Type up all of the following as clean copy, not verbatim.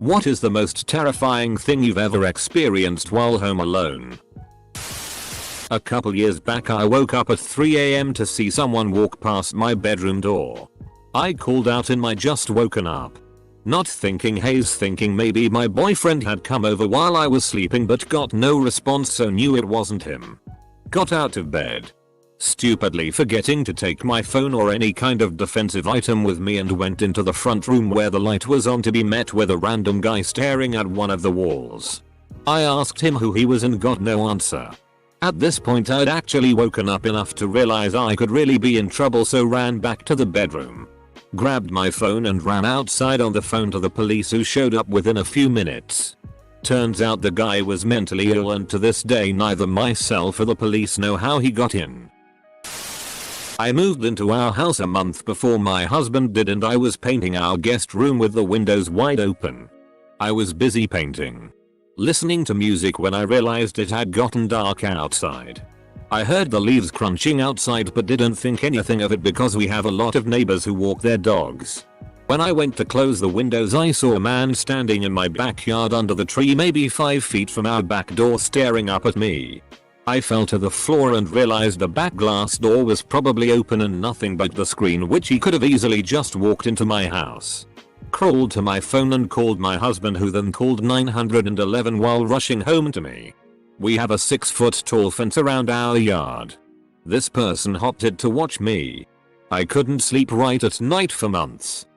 What is the most terrifying thing you've ever experienced while home alone? A couple years back I woke up at 3 AM to see someone walk past my bedroom door. I called out in my just woken up. Not thinking haze, thinking maybe my boyfriend had come over while I was sleeping, but got no response, so knew it wasn't him. Got out of bed, stupidly forgetting to take my phone or any kind of defensive item with me, and went into the front room where the light was on to be met with a random guy staring at one of the walls. I asked him who he was and got no answer. At this point I'd actually woken up enough to realize I could really be in trouble, so ran back to the bedroom, grabbed my phone and ran outside on the phone to the police, who showed up within a few minutes. Turns out the guy was mentally ill, and to this day neither myself or the police know how he got in. I moved into our house a month before my husband did, and I was painting our guest room with the windows wide open. I was busy painting, listening to music, when I realized it had gotten dark outside. I heard the leaves crunching outside but didn't think anything of it because we have a lot of neighbors who walk their dogs. When I went to close the windows I saw a man standing in my backyard under the tree, maybe 5 feet from our back door, staring up at me. I fell to the floor and realized the back glass door was probably open and nothing but the screen, which he could have easily just walked into my house. Crawled to my phone and called my husband, who then called 911 while rushing home to me. We have a 6-foot tall fence around our yard. This person hopped it to watch me. I couldn't sleep right at night for months.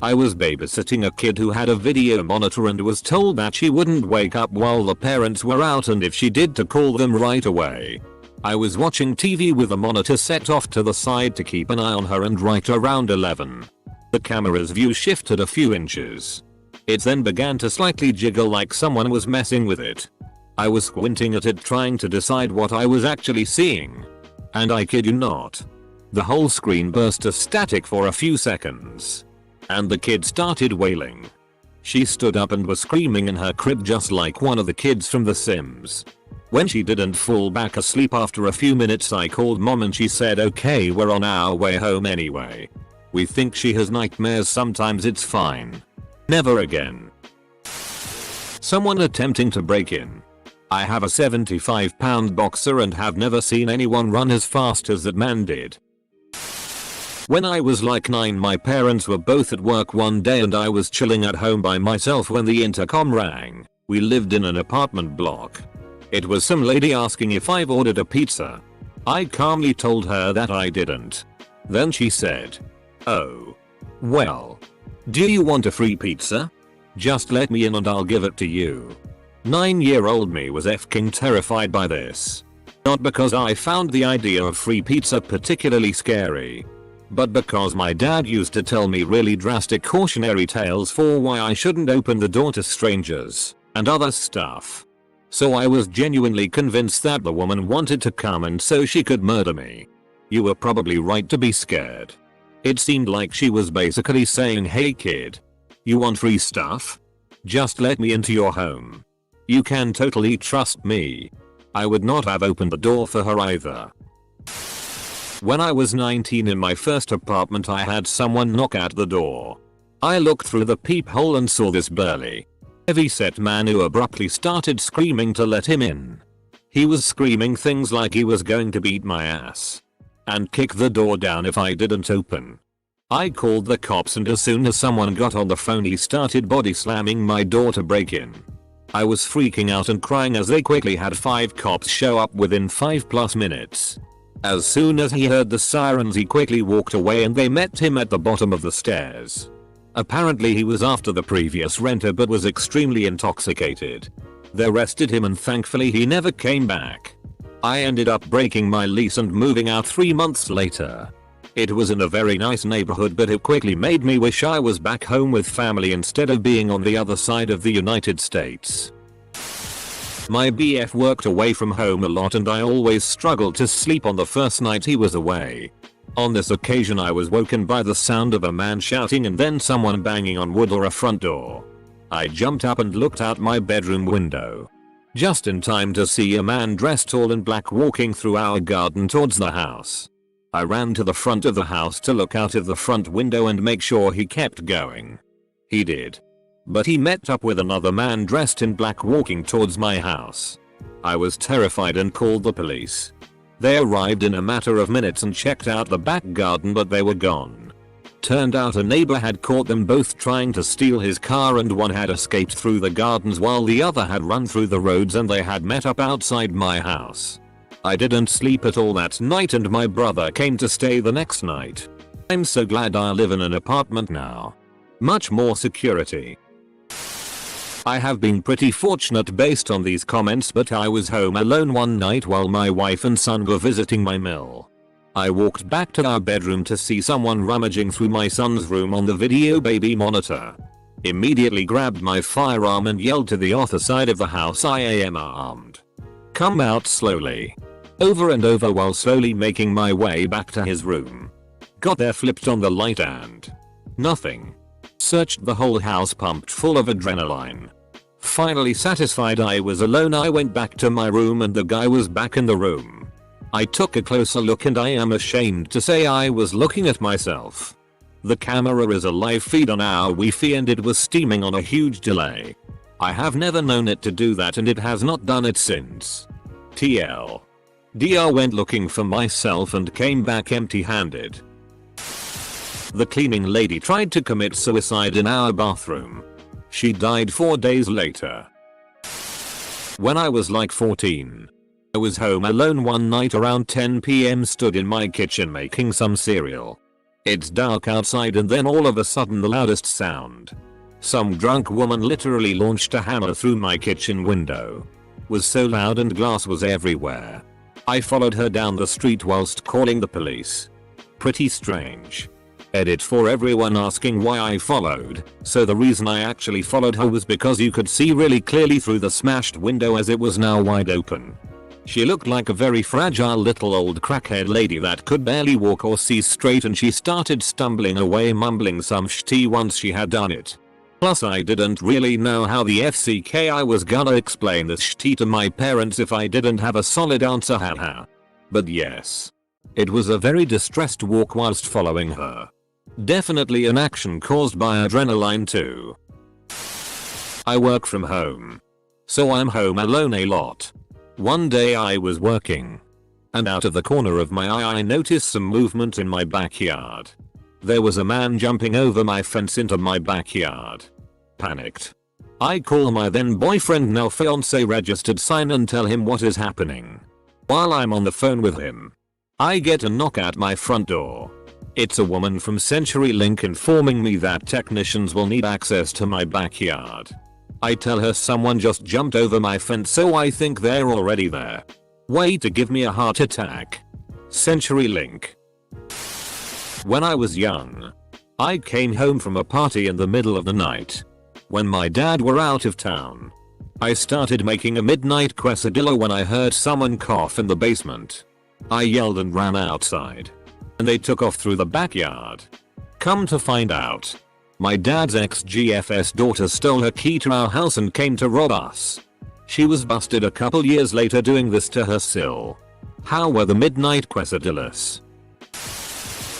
I was babysitting a kid who had a video monitor and was told that she wouldn't wake up while the parents were out, and if she did, to call them right away. I was watching TV with the monitor set off to the side to keep an eye on her, and right around 11, the camera's view shifted a few inches. It then began to slightly jiggle like someone was messing with it. I was squinting at it trying to decide what I was actually seeing. And I kid you not, the whole screen burst to static for a few seconds. And the kid started wailing. She stood up and was screaming in her crib just like one of the kids from The Sims. When she didn't fall back asleep after a few minutes, I called mom and she said, "Okay, we're on our way home anyway. We think she has nightmares sometimes, it's fine." Never again. Someone attempting to break in. I have a 75-pound boxer and have never seen anyone run as fast as that man did. When I was like 9, my parents were both at work one day and I was chilling at home by myself when the intercom rang. We lived in an apartment block. It was some lady asking if I've ordered a pizza. I calmly told her that I didn't. Then she said, "Oh. Well. Do you want a free pizza? Just let me in and I'll give it to you." 9-year-old me was f***ing terrified by this. Not because I found the idea of free pizza particularly scary, but because my dad used to tell me really drastic cautionary tales for why I shouldn't open the door to strangers and other stuff. So I was genuinely convinced that the woman wanted to come and so she could murder me. You were probably right to be scared. It seemed like she was basically saying, "Hey kid, you want free stuff? Just let me into your home. You can totally trust me." I would not have opened the door for her either. When I was 19 in my first apartment, I had someone knock at the door. I looked through the peephole and saw this burly, heavy-set man who abruptly started screaming to let him in. He was screaming things like he was going to beat my ass and kick the door down if I didn't open. I called the cops, and as soon as someone got on the phone he started body slamming my door to break in. I was freaking out and crying as they quickly had 5 cops show up within 5+ minutes. As soon as he heard the sirens he quickly walked away and they met him at the bottom of the stairs. Apparently he was after the previous renter but was extremely intoxicated. They arrested him and thankfully he never came back. I ended up breaking my lease and moving out 3 months later. It was in a very nice neighborhood, but it quickly made me wish I was back home with family instead of being on the other side of the United States. My BF worked away from home a lot and I always struggled to sleep on the first night he was away. On this occasion I was woken by the sound of a man shouting and then someone banging on wood or a front door. I jumped up and looked out my bedroom window, just in time to see a man dressed all in black walking through our garden towards the house. I ran to the front of the house to look out of the front window and make sure he kept going. He did. but he met up with another man dressed in black walking towards my house. I was terrified and called the police. They arrived in a matter of minutes and checked out the back garden, but they were gone. Turned out a neighbor had caught them both trying to steal his car, and one had escaped through the gardens while the other had run through the roads, and they had met up outside my house. I didn't sleep at all that night, and my brother came to stay the next night. I'm so glad I live in an apartment now. Much more security. I have been pretty fortunate based on these comments, but I was home alone one night while my wife and son were visiting my mill. I walked back to our bedroom to see someone rummaging through my son's room on the video baby monitor. Immediately grabbed my firearm and yelled to the other side of the house, "I am armed. Come out slowly." Over and over while slowly making my way back to his room. Got there, flipped on the light and nothing. Searched the whole house, pumped full of adrenaline. Finally satisfied I was alone, I went back to my room and the guy was back in the room. I took a closer look and I am ashamed to say I was looking at myself. The camera is a live feed on our Wi-Fi and it was steaming on a huge delay. I have never known it to do that and it has not done it since. TL. DR went looking for myself and came back empty-handed. The cleaning lady tried to commit suicide in our bathroom. She died 4 days later. When I was like 14. I was home alone one night around 10 PM, stood in my kitchen making some cereal. It's dark outside and then all of a sudden the loudest sound. Some drunk woman literally launched a hammer through my kitchen window. Was so loud and glass was everywhere. I followed her down the street whilst calling the police. Pretty strange. Edit for everyone asking why I followed. So the reason I actually followed her was because you could see really clearly through the smashed window as it was now wide open. She looked like a very fragile little old crackhead lady that could barely walk or see straight, and she started stumbling away mumbling some shit once she had done it. Plus I didn't really know how the FCK I was gonna explain this shit to my parents if I didn't have a solid answer, haha. But yes. It was a very distressed walk whilst following her. Definitely an action caused by adrenaline too. I work from home. So I'm home alone a lot. One day I was working. And out of the corner of my eye I noticed some movement in my backyard. There was a man jumping over my fence into my backyard. Panicked. I call my then boyfriend, now fiance, registered sign and tell him what is happening. While I'm on the phone with him, I get a knock at my front door. It's a woman from CenturyLink informing me that technicians will need access to my backyard. I tell her someone just jumped over my fence, so I think they're already there. Way to give me a heart attack. CenturyLink. When I was young, I came home from a party in the middle of the night. When my dad were out of town, I started making a midnight quesadilla when I heard someone cough in the basement. I yelled and ran outside. And they took off through the backyard. Come to find out, my dad's ex-GFS daughter stole her key to our house and came to rob us. She was busted a couple years later doing this to her still. How were the midnight quesadillas?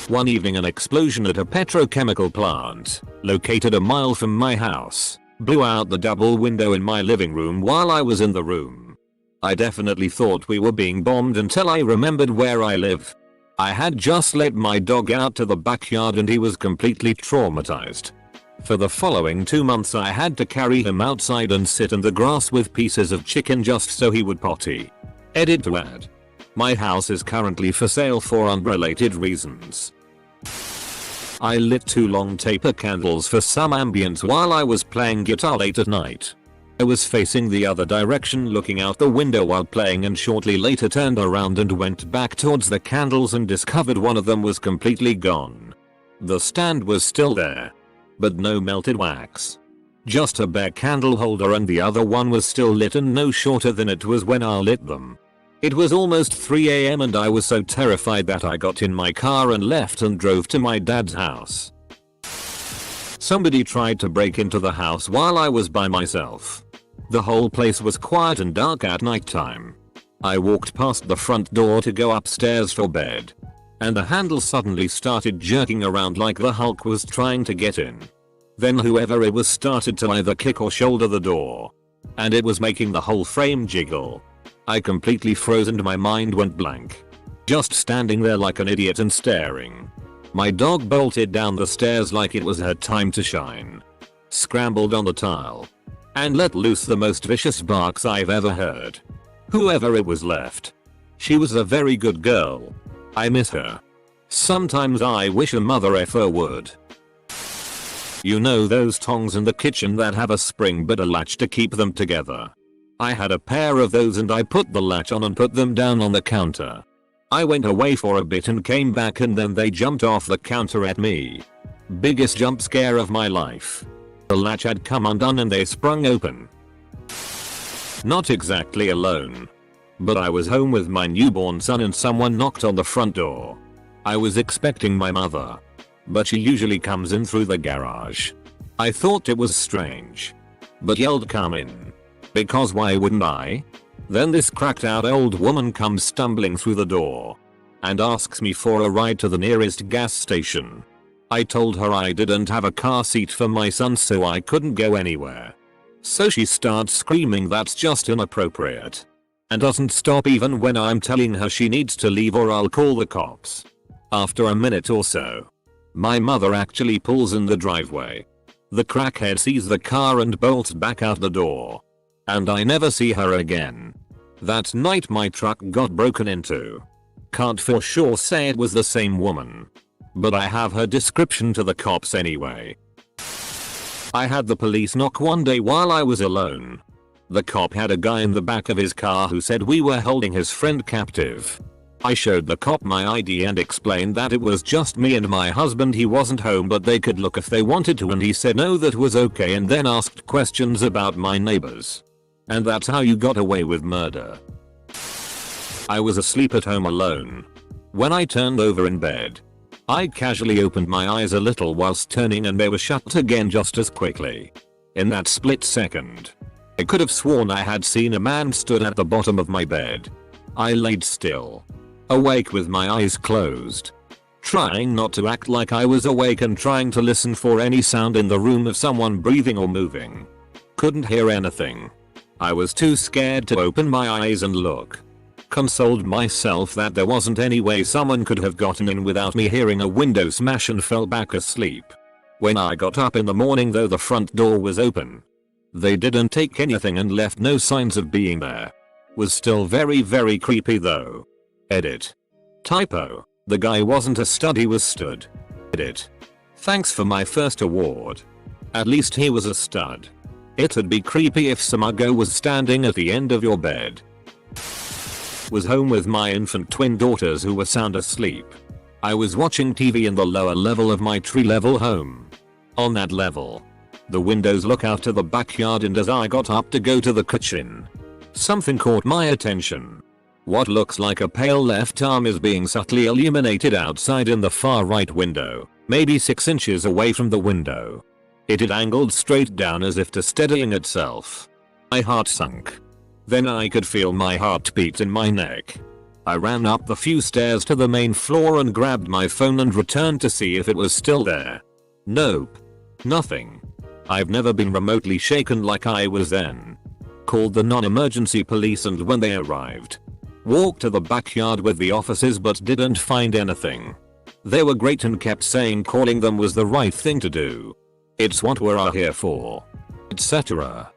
One evening an explosion at a petrochemical plant, located a mile from my house, blew out the double window in my living room while I was in the room. I definitely thought we were being bombed until I remembered where I live. I had just let my dog out to the backyard and he was completely traumatized. For the following 2 months I had to carry him outside and sit in the grass with pieces of chicken just so he would potty. Edit to add. My house is currently for sale for unrelated reasons. I lit 2 long taper candles for some ambience while I was playing guitar late at night. I was facing the other direction looking out the window while playing, and shortly later turned around and went back towards the candles and discovered one of them was completely gone. The stand was still there, but no melted wax. Just a bare candle holder, and the other one was still lit and no shorter than it was when I lit them. It was almost 3 AM and I was so terrified that I got in my car and left and drove to my dad's house. Somebody tried to break into the house while I was by myself. The whole place was quiet and dark at nighttime. I walked past the front door to go upstairs for bed. And the handle suddenly started jerking around like the Hulk was trying to get in. Then whoever it was started to either kick or shoulder the door. And it was making the whole frame jiggle. I completely froze and my mind went blank. Just standing there like an idiot and staring. My dog bolted down the stairs like it was her time to shine. Scrambled on the tile. And let loose the most vicious barks I've ever heard. Whoever it was left. She was a very good girl. I miss her. Sometimes I wish a mother effer would. You know those tongs in the kitchen that have a spring but a latch to keep them together? I had a pair of those and I put the latch on and put them down on the counter. I went away for a bit and came back and then they jumped off the counter at me. Biggest jump scare of my life. The latch had come undone and they sprung open. Not exactly alone. But I was home with my newborn son and someone knocked on the front door. I was expecting my mother. But she usually comes in through the garage. I thought it was strange. But yelled come in. Because why wouldn't I? Then this cracked out old woman comes stumbling through the door. And asks me for a ride to the nearest gas station. I told her I didn't have a car seat for my son so I couldn't go anywhere. So she starts screaming that's just inappropriate. And doesn't stop even when I'm telling her she needs to leave or I'll call the cops. After a minute or so. My mother actually pulls in the driveway. The crackhead sees the car and bolts back out the door. And I never see her again. That night my truck got broken into. Can't for sure say it was the same woman. But I have her description to the cops anyway. I had the police knock one day while I was alone. The cop had a guy in the back of his car who said we were holding his friend captive. I showed the cop my ID and explained that it was just me and my husband, he wasn't home but they could look if they wanted to, and he said no, that was okay, and then asked questions about my neighbors. And that's how you got away with murder. I was asleep at home alone. When I turned over in bed, I casually opened my eyes a little whilst turning and they were shut again just as quickly. In that split second, I could have sworn I had seen a man stood at the bottom of my bed. I laid still. Awake with my eyes closed. Trying not to act like I was awake and trying to listen for any sound in the room of someone breathing or moving. Couldn't hear anything. I was too scared to open my eyes and look. Consoled myself that there wasn't any way someone could have gotten in without me hearing a window smash and fell back asleep. When I got up in the morning though the front door was open. They didn't take anything and left no signs of being there. Was still very creepy though. Edit. Typo. The guy wasn't a stud, he was stood. Edit. Thanks for my first award. At least he was a stud. It'd be creepy if some uggo was standing at the end of your bed. Was home with my infant twin daughters who were sound asleep. I was watching TV in the lower level of my tree level home. On that level, the windows look out to the backyard, and as I got up to go to the kitchen, something caught my attention. What looks like a pale left arm is being subtly illuminated outside in the far right window, maybe 6 inches away from the window. It had angled straight down as if to steadying itself. My heart sunk. Then I could feel my heartbeat in my neck. I ran up the few stairs to the main floor and grabbed my phone and returned to see if it was still there. Nope. Nothing. I've never been remotely shaken like I was then. Called the non-emergency police, and when they arrived, walked to the backyard with the officers but didn't find anything. They were great and kept saying calling them was the right thing to do. It's what we're here for. Etc.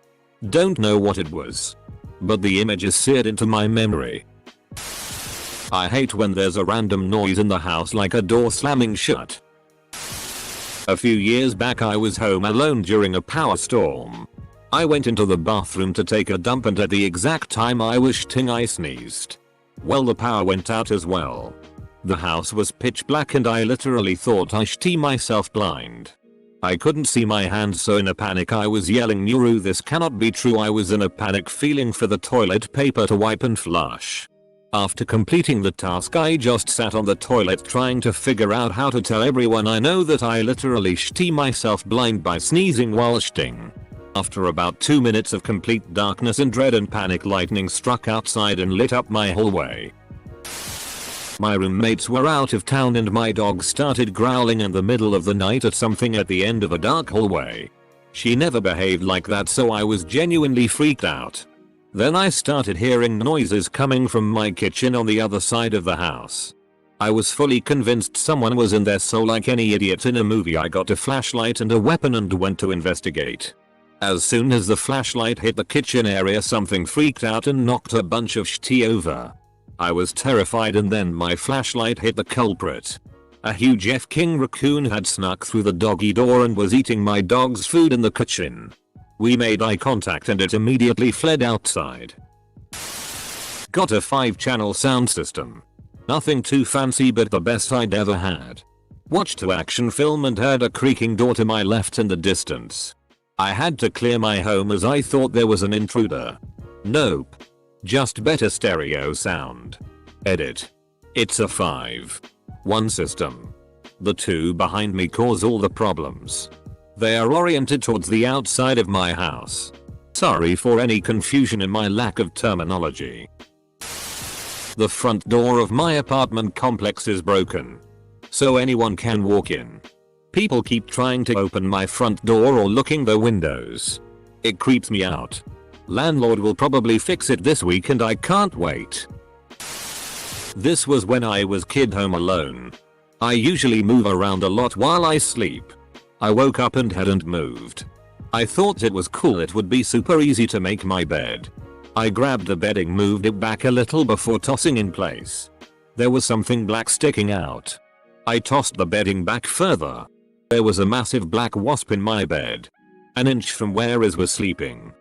Don't know what it was. But the image is seared into my memory. I hate when there's a random noise in the house like a door slamming shut. A few years back I was home alone during a power storm. I went into the bathroom to take a dump, and at the exact time I was shitting I sneezed. Well, the power went out as well. The house was pitch black and I literally thought I shit myself blind. I couldn't see my hands, so in a panic I was yelling, "Nuru, this cannot be true." I was in a panic feeling for the toilet paper to wipe and flush. After completing the task I just sat on the toilet trying to figure out how to tell everyone I know that I literally shit myself blind by sneezing while shitting. After about 2 minutes of complete darkness and dread and panic, lightning struck outside and lit up my hallway. My roommates were out of town and my dog started growling in the middle of the night at something at the end of a dark hallway. She never behaved like that, so I was genuinely freaked out. Then I started hearing noises coming from my kitchen on the other side of the house. I was fully convinced someone was in there, so like any idiot in a movie I got a flashlight and a weapon and went to investigate. As soon as the flashlight hit the kitchen area, something freaked out and knocked a bunch of shit over. I was terrified, and then my flashlight hit the culprit. A huge F-king raccoon had snuck through the doggy door and was eating my dog's food in the kitchen. We made eye contact and it immediately fled outside. Got a 5-channel sound system. Nothing too fancy, but the best I'd ever had. Watched an action film and heard a creaking door to my left in the distance. I had to clear my home as I thought there was an intruder. Nope. Just better stereo sound. Edit. It's a 5-1 system. The 2 behind me cause all the problems. They are oriented towards the outside of my house. Sorry for any confusion in my lack of terminology. The front door of my apartment complex is broken, so anyone can walk in. People keep trying to open my front door or looking the windows. It creeps me out. Landlord will probably fix it this week and I can't wait. This was when I was kid home alone. I usually move around a lot while I sleep. I woke up and hadn't moved. I thought it was cool, it would be super easy to make my bed. I grabbed the bedding, moved it back a little before tossing in place. There was something black sticking out. I tossed the bedding back further. There was a massive black wasp in my bed. An inch from where I was sleeping.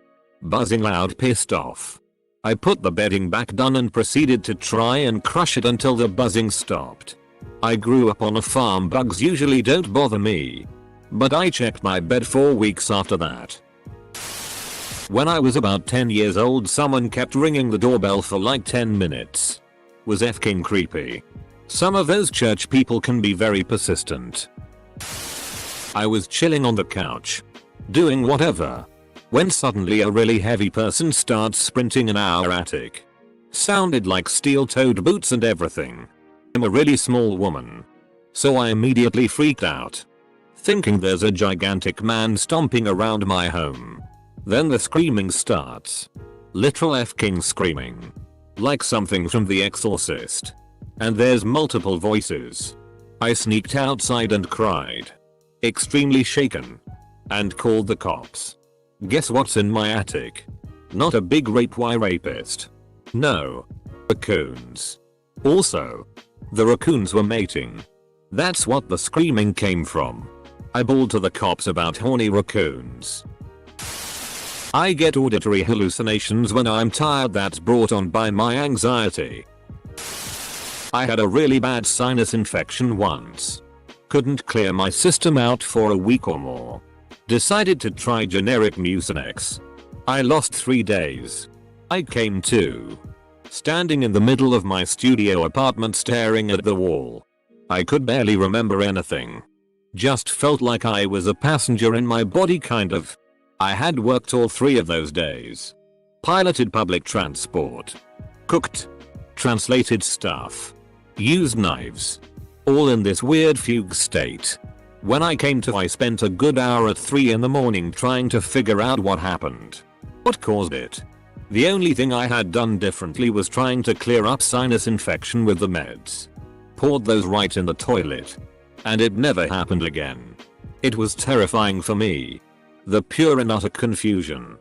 Buzzing loud, pissed off. I put the bedding back down and proceeded to try and crush it until the buzzing stopped. I grew up on a farm, bugs usually don't bother me. But I checked my bed 4 weeks after that. When I was about 10 years old, someone kept ringing the doorbell for like 10 minutes. Was f***ing creepy. Some of those church people can be very persistent. I was chilling on the couch, doing whatever, when suddenly a really heavy person starts sprinting in our attic. Sounded like steel-toed boots and everything. I'm a really small woman, so I immediately freaked out, thinking there's a gigantic man stomping around my home. Then the screaming starts. Literal f-king screaming. Like something from The Exorcist. And there's multiple voices. I sneaked outside and cried. Extremely shaken. And called the cops. Guess what's in my attic? Not a big rapist. No. Raccoons. Also, the raccoons were mating. That's what the screaming came from. I bawled to the cops about horny raccoons. I get auditory hallucinations when I'm tired, that's brought on by my anxiety. I had a really bad sinus infection once. Couldn't clear my system out for a week or more. Decided to try generic Mucinex. I lost 3 days. I came to, standing in the middle of my studio apartment staring at the wall. I could barely remember anything. Just felt like I was a passenger in my body, kind of. I had worked all 3 of those days. Piloted public transport. Cooked. Translated stuff. Used knives. All in this weird fugue state. When I came to, I spent a good hour at 3 in the morning trying to figure out what happened. What caused it? The only thing I had done differently was trying to clear up sinus infection with the meds. Poured those right in the toilet. And it never happened again. It was terrifying for me. The pure and utter confusion.